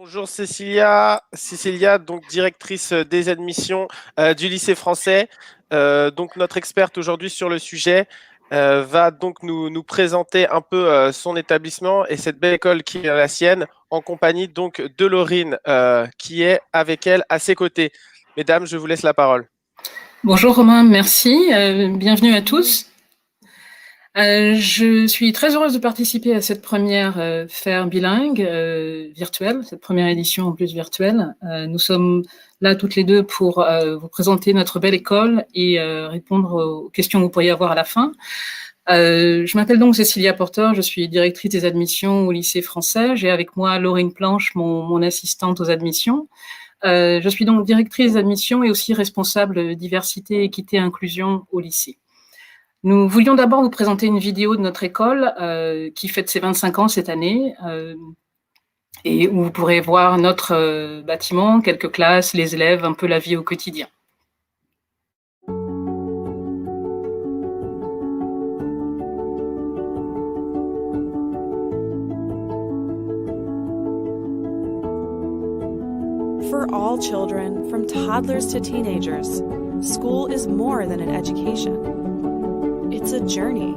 Bonjour Cécilia, donc directrice des admissions du lycée français. Donc notre experte aujourd'hui sur le sujet va donc nous présenter un peu son établissement et cette belle école qui est la sienne, en compagnie donc de Laurine qui est avec elle à ses côtés. Mesdames, je vous laisse la parole. Bonjour Romain, merci. Bienvenue à tous. Je suis très heureuse de participer à cette première FAIR bilingue virtuelle, cette première édition en plus virtuelle. Nous sommes là toutes les deux pour vous présenter notre belle école et répondre aux questions que vous pourriez avoir à la fin. Je m'appelle donc Cécilia Porter, je suis directrice des admissions au lycée français. J'ai avec moi Laurine Planche, mon assistante aux admissions. Je suis donc directrice des admissions et aussi responsable diversité, équité et inclusion au lycée. Nous voulions d'abord vous présenter une vidéo de notre école qui fête ses 25 ans cette année et où vous pourrez voir notre bâtiment, quelques classes, les élèves, un peu la vie au quotidien. For all children, from toddlers to teenagers, school is more than an education. It's a journey.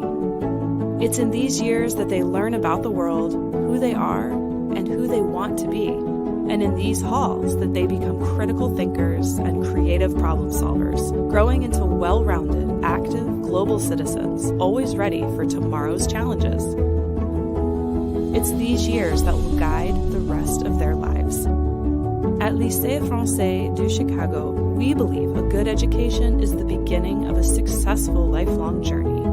It's in these years that they learn about the world, who they are, and who they want to be. And in these halls that they become critical thinkers and creative problem solvers, growing into well-rounded, active, global citizens, always ready for tomorrow's challenges. It's these years that will guide the rest of their lives. At Lycée Français de Chicago, we believe a good education is the beginning of a successful lifelong journey.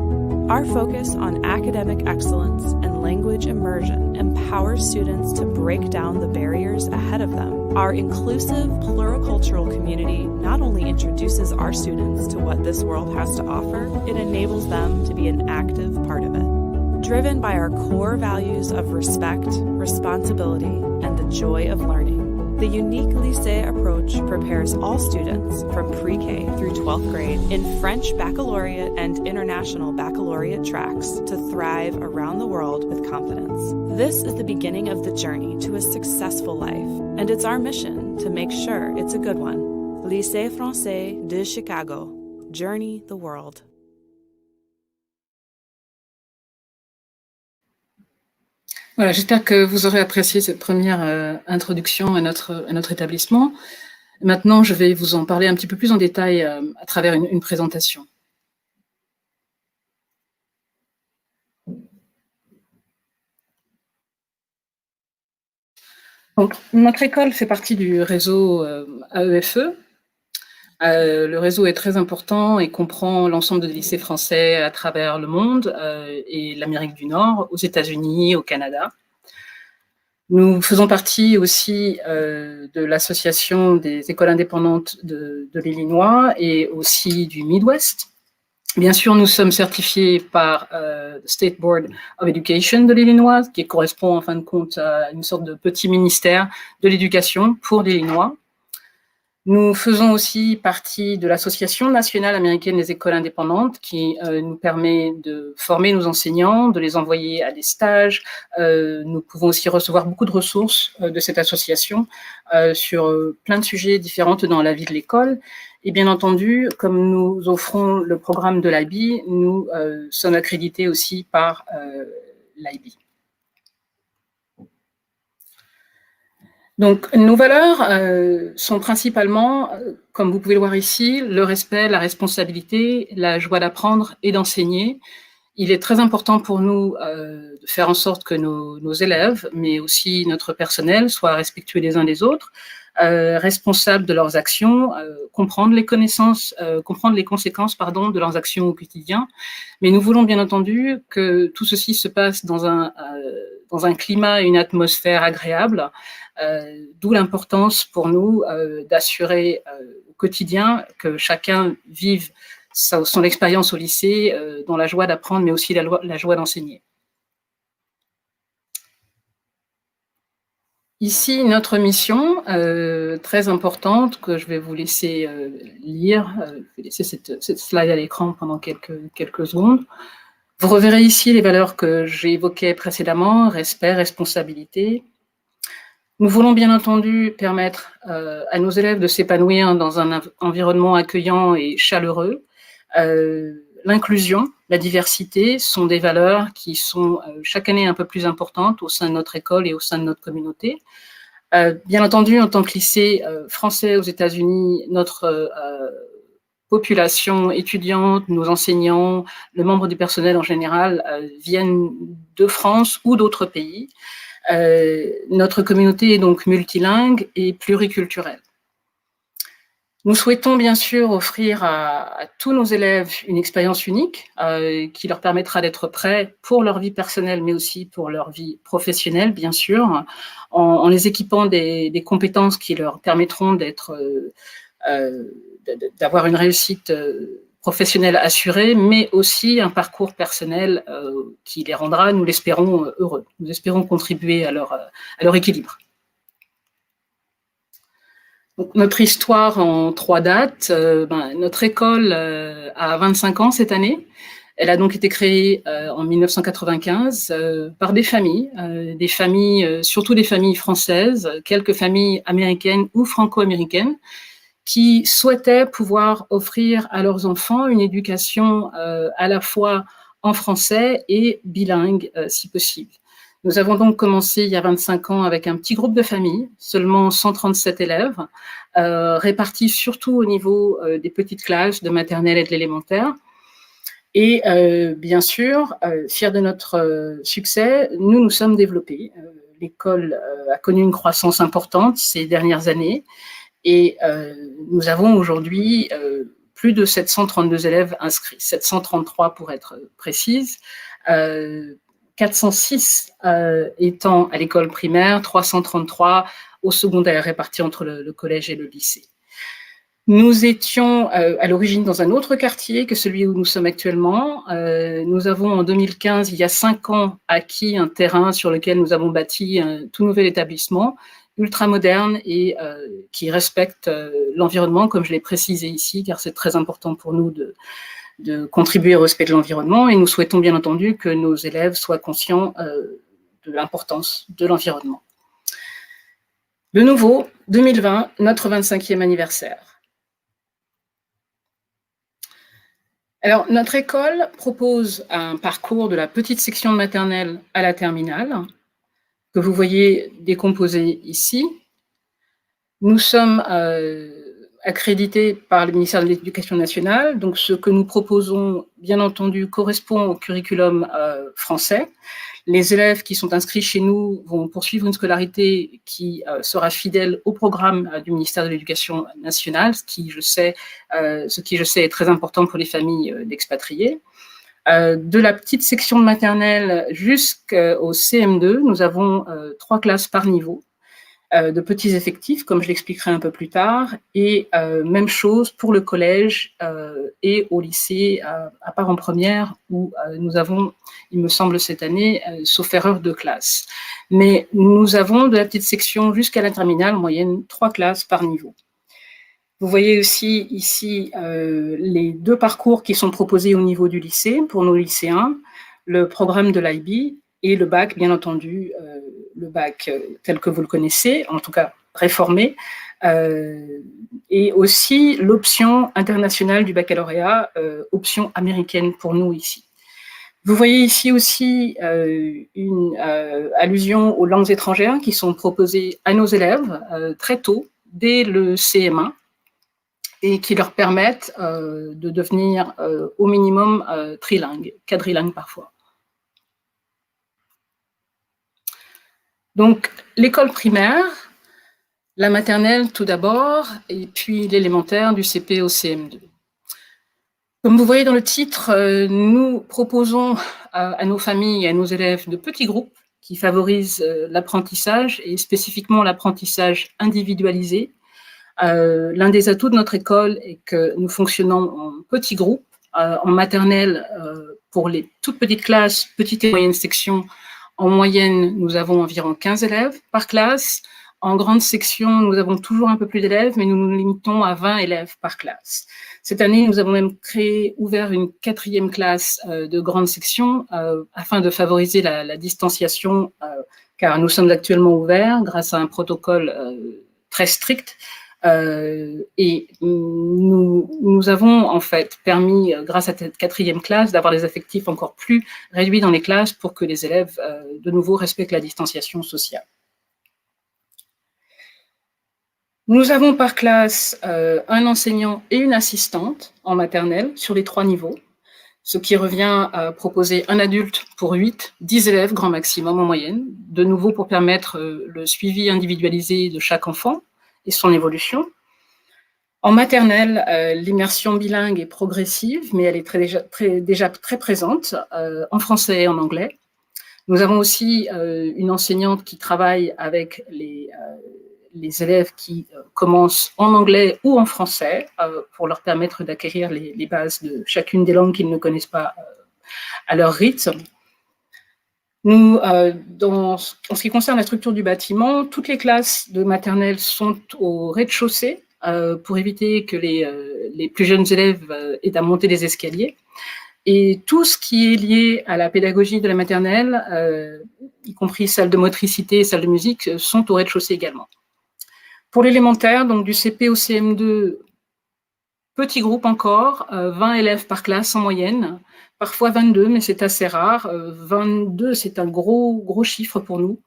Our focus on academic excellence and language immersion empowers students to break down the barriers ahead of them. Our inclusive, pluricultural community not only introduces our students to what this world has to offer, it enables them to be an active part of it. Driven by our core values of respect, responsibility, and the joy of learning, the unique lycée approach prepares all students from pre-K through 12th grade in French baccalaureate and international baccalaureate tracks to thrive around the world with confidence. This is the beginning of the journey to a successful life, and it's our mission to make sure it's a good one. Lycée Français de Chicago. Journey the world. Voilà, j'espère que vous aurez apprécié cette première introduction à notre établissement. Maintenant, je vais vous en parler un petit peu plus en détail à travers une présentation. Donc, notre école fait partie du réseau AEFE. Le réseau est très important et comprend l'ensemble des lycées français à travers le monde et l'Amérique du Nord, aux États-Unis, au Canada. Nous faisons partie aussi de l'association des écoles indépendantes de l'Illinois et aussi du Midwest. Bien sûr, nous sommes certifiés par le State Board of Education de l'Illinois, qui correspond en fin de compte à une sorte de petit ministère de l'éducation pour l'Illinois. Nous faisons aussi partie de l'Association nationale américaine des écoles indépendantes qui nous permet de former nos enseignants, de les envoyer à des stages. Nous pouvons aussi recevoir beaucoup de ressources de cette association sur plein de sujets différents dans la vie de l'école. Et bien entendu, comme nous offrons le programme de l'IB, nous sommes accrédités aussi par l'IB. Donc, nos valeurs sont principalement, comme vous pouvez le voir ici, le respect, la responsabilité, la joie d'apprendre et d'enseigner. Il est très important pour nous de faire en sorte que nos élèves, mais aussi notre personnel, soient respectueux les uns des autres, responsables de leurs actions, comprendre les conséquences de leurs actions au quotidien. Mais nous voulons bien entendu que tout ceci se passe dans un climat et une atmosphère agréable, d'où l'importance pour nous d'assurer au quotidien que chacun vive son expérience au lycée dans la joie d'apprendre, mais aussi la joie d'enseigner. Ici, notre mission, très importante, que je vais vous laisser lire. Je vais laisser cette slide à l'écran pendant quelques secondes. Vous reverrez ici les valeurs que j'ai évoquées précédemment, respect, responsabilité. Nous voulons bien entendu permettre à nos élèves de s'épanouir dans un environnement accueillant et chaleureux. L'inclusion, la diversité sont des valeurs qui sont chaque année un peu plus importantes au sein de notre école et au sein de notre communauté. Bien entendu, en tant que lycée français aux États-Unis, notre population étudiante, nos enseignants, les membres du personnel en général viennent de France ou d'autres pays. Notre communauté est donc multilingue et pluriculturelle. Nous souhaitons bien sûr offrir à tous nos élèves une expérience unique qui leur permettra d'être prêts pour leur vie personnelle, mais aussi pour leur vie professionnelle, bien sûr, en les équipant des compétences qui leur permettront d'avoir une réussite professionnelle assurée, mais aussi un parcours personnel qui les rendra, nous l'espérons, heureux. Nous espérons contribuer à leur équilibre. Donc, notre histoire en 3 dates, notre école a 25 ans cette année. Elle a donc été créée en 1995 par des familles, surtout des familles françaises, quelques familles américaines ou franco-américaines, qui souhaitaient pouvoir offrir à leurs enfants une éducation à la fois en français et bilingue, si possible. Nous avons donc commencé il y a 25 ans avec un petit groupe de familles, seulement 137 élèves, répartis surtout au niveau des petites classes de maternelle et de l'élémentaire. Et bien sûr, fiers de notre succès, nous nous sommes développés. L'école a connu une croissance importante ces dernières années et nous avons aujourd'hui plus de 732 élèves inscrits, 733 pour être précise, 406 étant à l'école primaire, 333 au secondaire, répartis entre le collège et le lycée. Nous étions à l'origine dans un autre quartier que celui où nous sommes actuellement. Nous avons en 2015, il y a 5 ans, acquis un terrain sur lequel nous avons bâti un tout nouvel établissement, ultra moderne et qui respecte l'environnement, comme je l'ai précisé ici, car c'est très important pour nous de contribuer au respect de l'environnement, et nous souhaitons bien entendu que nos élèves soient conscients de l'importance de l'environnement. De nouveau, 2020, notre 25e anniversaire. Alors, notre école propose un parcours de la petite section de maternelle à la terminale, que vous voyez décomposé ici. Nous sommes accrédités par le ministère de l'Éducation nationale, donc ce que nous proposons, bien entendu, correspond au curriculum français. Les élèves qui sont inscrits chez nous vont poursuivre une scolarité qui sera fidèle au programme du ministère de l'Éducation nationale, ce qui, je sais, est très important pour les familles d'expatriés. De la petite section de maternelle jusqu'au CM2, nous avons 3 classes par niveau, de petits effectifs, comme je l'expliquerai un peu plus tard, et même chose pour le collège et au lycée, à part en première, où nous avons, il me semble cette année, sauf erreur, 2 classes. Mais nous avons de la petite section jusqu'à la terminale, en moyenne 3 classes par niveau. Vous voyez aussi ici les 2 parcours qui sont proposés au niveau du lycée pour nos lycéens, le programme de l'IB et le bac, bien entendu, le bac tel que vous le connaissez, en tout cas réformé, et aussi l'option internationale du baccalauréat, option américaine pour nous ici. Vous voyez ici aussi une allusion aux langues étrangères qui sont proposées à nos élèves très tôt, dès le CM1, et qui leur permettent de devenir au minimum trilingues, quadrilingues parfois. Donc, l'école primaire, la maternelle tout d'abord, et puis l'élémentaire du CP au CM2. Comme vous voyez dans le titre, nous proposons à nos familles et à nos élèves de petits groupes qui favorisent l'apprentissage et spécifiquement l'apprentissage individualisé. L'un des atouts de notre école est que nous fonctionnons en petits groupes, en maternelle pour les toutes petites classes, petites et moyennes sections. En moyenne, nous avons environ 15 élèves par classe. En grande section, nous avons toujours un peu plus d'élèves, mais nous nous limitons à 20 élèves par classe. Cette année, nous avons même ouvert une 4e classe de grande section afin de favoriser la distanciation car nous sommes actuellement ouverts grâce à un protocole très strict. Et nous avons en fait permis, grâce à cette 4e classe, d'avoir des effectifs encore plus réduits dans les classes pour que les élèves, de nouveau, respectent la distanciation sociale. Nous avons par classe un enseignant et une assistante en maternelle sur les 3 niveaux, ce qui revient à proposer un adulte pour 10 élèves grand maximum en moyenne, de nouveau pour permettre le suivi individualisé de chaque enfant et son évolution. En maternelle, l'immersion bilingue est progressive, mais elle est déjà très présente en français et en anglais. Nous avons aussi une enseignante qui travaille avec les élèves qui commencent en anglais ou en français pour leur permettre d'acquérir les bases de chacune des langues qu'ils ne connaissent pas à leur rythme. Nous, en ce qui concerne la structure du bâtiment, toutes les classes de maternelle sont au rez-de-chaussée pour éviter que les plus jeunes élèves aient à monter les escaliers. Et tout ce qui est lié à la pédagogie de la maternelle, y compris salle de motricité et salle de musique, sont au rez-de-chaussée également. Pour l'élémentaire, donc du CP au CM2, petit groupe encore, 20 élèves par classe en moyenne, parfois 22, mais c'est assez rare. 22, c'est un gros chiffre pour nous.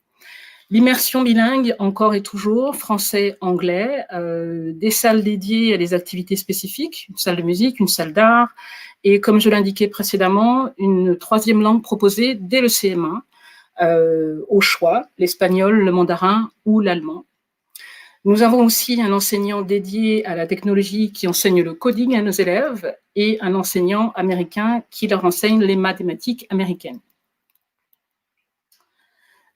L'immersion bilingue, encore et toujours, français-anglais, des salles dédiées à des activités spécifiques, une salle de musique, une salle d'art, et comme je l'indiquais précédemment, une 3e langue proposée dès le CM1, au choix, l'espagnol, le mandarin ou l'allemand. Nous avons aussi un enseignant dédié à la technologie qui enseigne le coding à nos élèves et un enseignant américain qui leur enseigne les mathématiques américaines.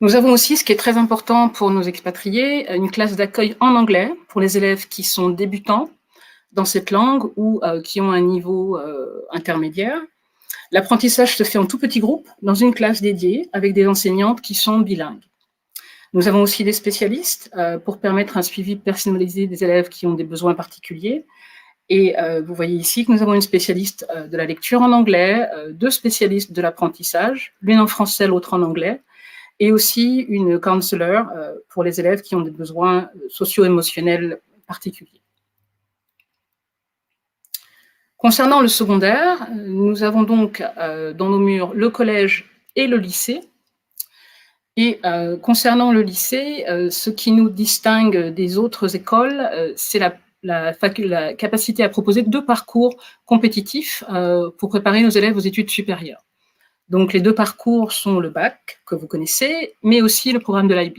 Nous avons aussi, ce qui est très important pour nos expatriés, une classe d'accueil en anglais pour les élèves qui sont débutants dans cette langue ou qui ont un niveau intermédiaire. L'apprentissage se fait en tout petit groupe dans une classe dédiée avec des enseignantes qui sont bilingues. Nous avons aussi des spécialistes pour permettre un suivi personnalisé des élèves qui ont des besoins particuliers. Et vous voyez ici que nous avons une spécialiste de la lecture en anglais, 2 spécialistes de l'apprentissage, l'une en français, l'autre en anglais, et aussi une counselor pour les élèves qui ont des besoins socio-émotionnels particuliers. Concernant le secondaire, nous avons donc dans nos murs le collège et le lycée. Et concernant le lycée, ce qui nous distingue des autres écoles, c'est la capacité à proposer 2 parcours compétitifs pour préparer nos élèves aux études supérieures. Donc les 2 parcours sont le bac, que vous connaissez, mais aussi le programme de l'IB.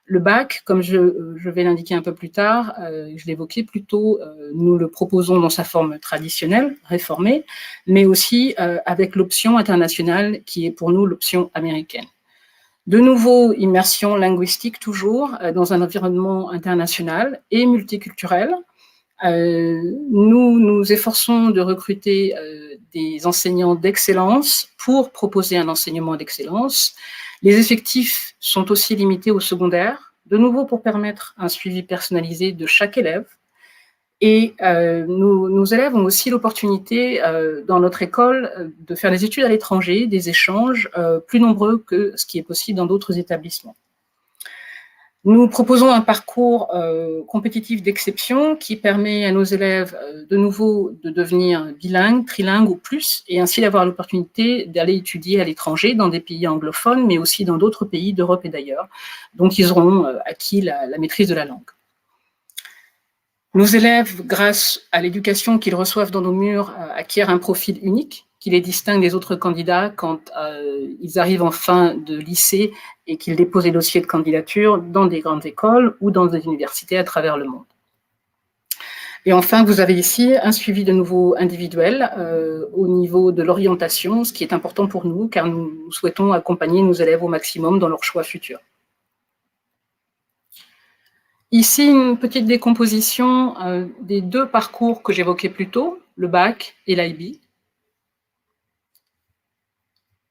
Le bac, comme je vais l'indiquer un peu plus tard, je l'évoquais plus tôt, nous le proposons dans sa forme traditionnelle, réformée, mais aussi avec l'option internationale qui est pour nous l'option américaine. De nouveau, immersion linguistique toujours dans un environnement international et multiculturel. Nous nous efforçons de recruter des enseignants d'excellence pour proposer un enseignement d'excellence. Les effectifs sont aussi limités au secondaire, de nouveau pour permettre un suivi personnalisé de chaque élève. Et nos élèves ont aussi l'opportunité dans notre école de faire des études à l'étranger, des échanges plus nombreux que ce qui est possible dans d'autres établissements. Nous proposons un parcours compétitif d'exception qui permet à nos élèves de nouveau de devenir bilingues, trilingues ou plus, et ainsi d'avoir l'opportunité d'aller étudier à l'étranger dans des pays anglophones, mais aussi dans d'autres pays d'Europe et d'ailleurs. Donc ils auront acquis la maîtrise de la langue. Nos élèves, grâce à l'éducation qu'ils reçoivent dans nos murs, acquièrent un profil unique qui les distingue des autres candidats quand ils arrivent en fin de lycée et qu'ils déposent des dossiers de candidature dans des grandes écoles ou dans des universités à travers le monde. Et enfin, vous avez ici un suivi de nouveau individuel au niveau de l'orientation, ce qui est important pour nous, car nous souhaitons accompagner nos élèves au maximum dans leurs choix futurs. Ici, une petite décomposition des 2 parcours que j'évoquais plus tôt, le bac et l'IB.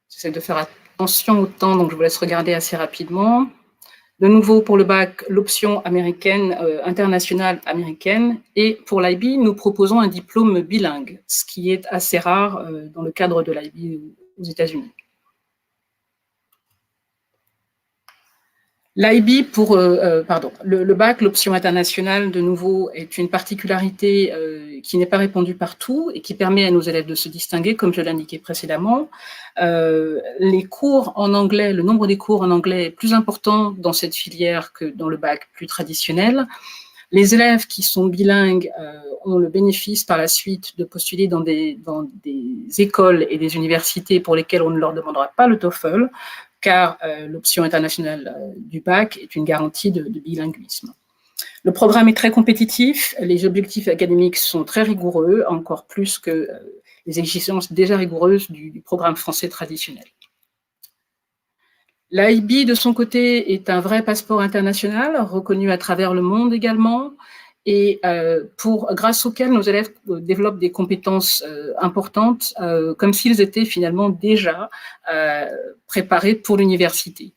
J'essaie de faire attention au temps, donc je vous laisse regarder assez rapidement. De nouveau, pour le bac, l'option américaine, internationale américaine. Et pour l'IB, nous proposons un diplôme bilingue, ce qui est assez rare dans le cadre de l'IB aux États-Unis. L'IB le bac, l'option internationale, de nouveau, est une particularité qui n'est pas répandue partout et qui permet à nos élèves de se distinguer, comme je l'indiquais précédemment. Les cours en anglais, le nombre des cours en anglais est plus important dans cette filière que dans le bac plus traditionnel. Les élèves qui sont bilingues ont le bénéfice par la suite de postuler dans des écoles et des universités pour lesquelles on ne leur demandera pas le TOEFL, car l'option internationale du bac est une garantie de bilinguisme. Le programme est très compétitif, les objectifs académiques sont très rigoureux, encore plus que les exigences déjà rigoureuses du programme français traditionnel. L'IB, de son côté, est un vrai passeport international, reconnu à travers le monde également, et grâce auquel nos élèves développent des compétences importantes, comme s'ils étaient finalement déjà préparés pour l'université.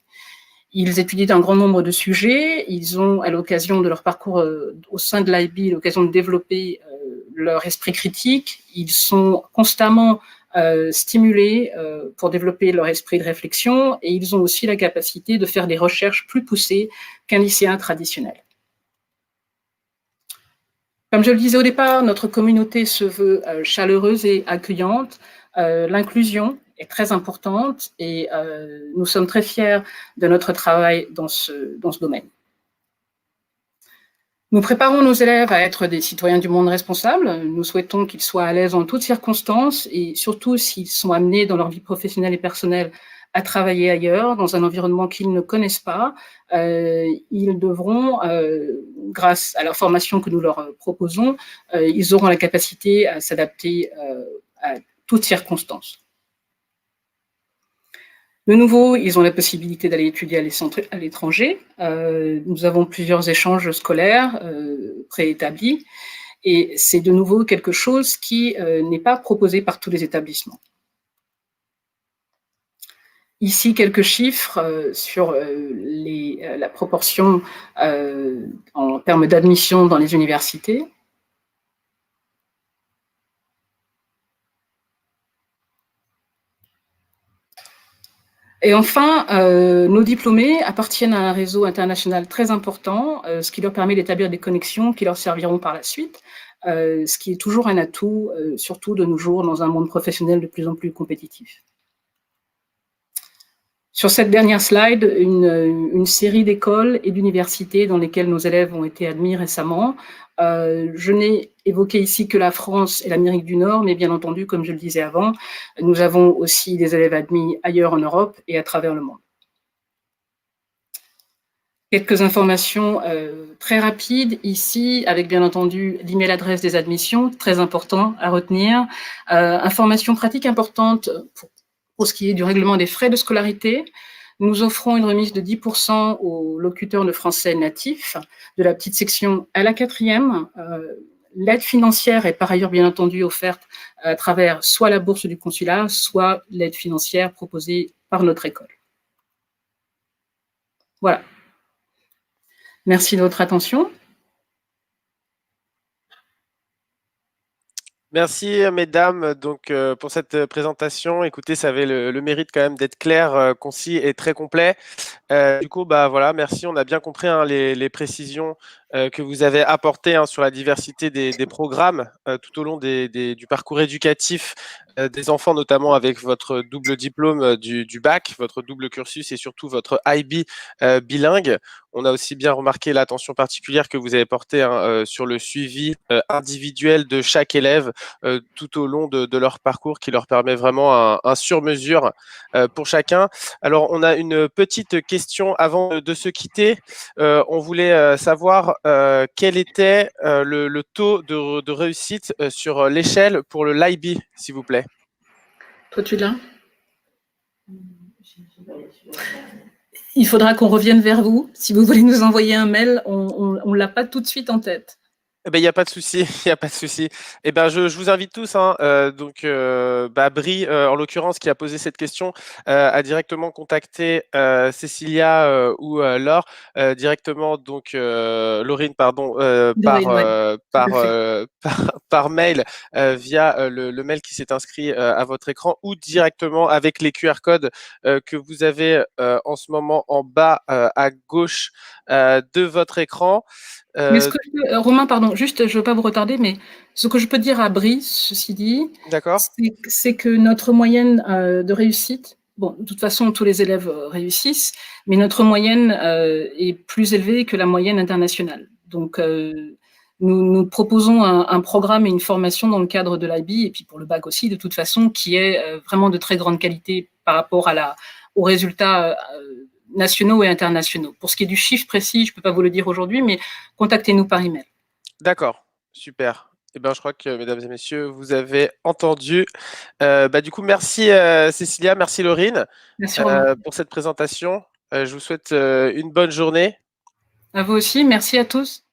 Ils étudient un grand nombre de sujets, ils ont, à l'occasion de leur parcours au sein de l'IB, l'occasion de développer leur esprit critique, ils sont constamment stimulés pour développer leur esprit de réflexion, et ils ont aussi la capacité de faire des recherches plus poussées qu'un lycéen traditionnel. Comme je le disais au départ, notre communauté se veut chaleureuse et accueillante. L'inclusion est très importante et nous sommes très fiers de notre travail dans ce domaine. Nous préparons nos élèves à être des citoyens du monde responsables. Nous souhaitons qu'ils soient à l'aise en toutes circonstances et surtout s'ils sont amenés dans leur vie professionnelle et personnelle à travailler ailleurs, dans un environnement qu'ils ne connaissent pas. Ils devront, grâce à la formation que nous leur proposons, ils auront la capacité à s'adapter à toutes circonstances. De nouveau, ils ont la possibilité d'aller étudier à l'étranger. Nous avons plusieurs échanges scolaires préétablis et c'est de nouveau quelque chose qui n'est pas proposé par tous les établissements. Ici, quelques chiffres sur la proportion en termes d'admission dans les universités. Et enfin, nos diplômés appartiennent à un réseau international très important, ce qui leur permet d'établir des connexions qui leur serviront par la suite, ce qui est toujours un atout, surtout de nos jours dans un monde professionnel de plus en plus compétitif. Sur cette dernière slide, une série d'écoles et d'universités dans lesquelles nos élèves ont été admis récemment. Je n'ai évoqué ici que la France et l'Amérique du Nord, mais bien entendu, comme je le disais avant, nous avons aussi des élèves admis ailleurs en Europe et à travers le monde. Quelques informations très rapides ici, avec bien entendu l'email adresse des admissions, très important à retenir. Information pratique importante pour ce qui est du règlement des frais de scolarité. Nous offrons une remise de 10% aux locuteurs de français natifs, de la petite section à la 4e. L'aide financière est par ailleurs bien entendu offerte à travers soit la bourse du consulat, soit l'aide financière proposée par notre école. Voilà. Merci de votre attention. Merci mesdames donc pour cette présentation. Écoutez, ça avait le mérite quand même d'être clair, concis et très complet. Du coup, bah voilà, merci. On a bien compris hein, les précisions que vous avez apportées hein, sur la diversité des programmes tout au long du parcours éducatif des enfants, notamment avec votre double diplôme du bac, votre double cursus et surtout votre IB bilingue. On a aussi bien remarqué l'attention particulière que vous avez portée hein, sur le suivi individuel de chaque élève tout au long de leur parcours qui leur permet vraiment un sur-mesure pour chacun. Alors, on a une petite question avant de se quitter. On voulait savoir quel était le taux de réussite sur l'échelle pour le l'IB, s'il vous plaît. Toi, tu l'as ? Il faudra qu'on revienne vers vous. Si vous voulez nous envoyer un mail, on ne l'a pas tout de suite en tête. Eh ben, il n'y a pas de souci, il n'y a pas de souci. Eh ben, je vous invite tous, hein, Brie, en l'occurrence, qui a posé cette question, à directement contacter Cécilia ou Laure, directement, donc Laurine, pardon, Dorine, ouais, tout à fait. par mail via le mail qui s'est inscrit à votre écran ou directement avec les QR codes que vous avez en ce moment en bas à gauche de votre écran. Mais ce Euh, que Romain, pardon, juste, je ne veux pas vous retarder, mais ce que je peux dire à Brice, ceci dit, d'accord? c'est que notre moyenne de réussite, bon, de toute façon, tous les élèves réussissent, mais notre moyenne est plus élevée que la moyenne internationale. Donc, nous proposons un programme et une formation dans le cadre de l'IB, et puis pour le bac aussi, de toute façon, qui est vraiment de très grande qualité par rapport aux résultats nationaux et internationaux. Pour ce qui est du chiffre précis, je ne peux pas vous le dire aujourd'hui, mais contactez-nous par email. D'accord, super. Eh ben, je crois que, mesdames et messieurs, vous avez entendu. Du coup, merci Cécilia, merci Laurine Merci Romain. pour cette présentation. Je vous souhaite une bonne journée. À vous aussi, merci à tous.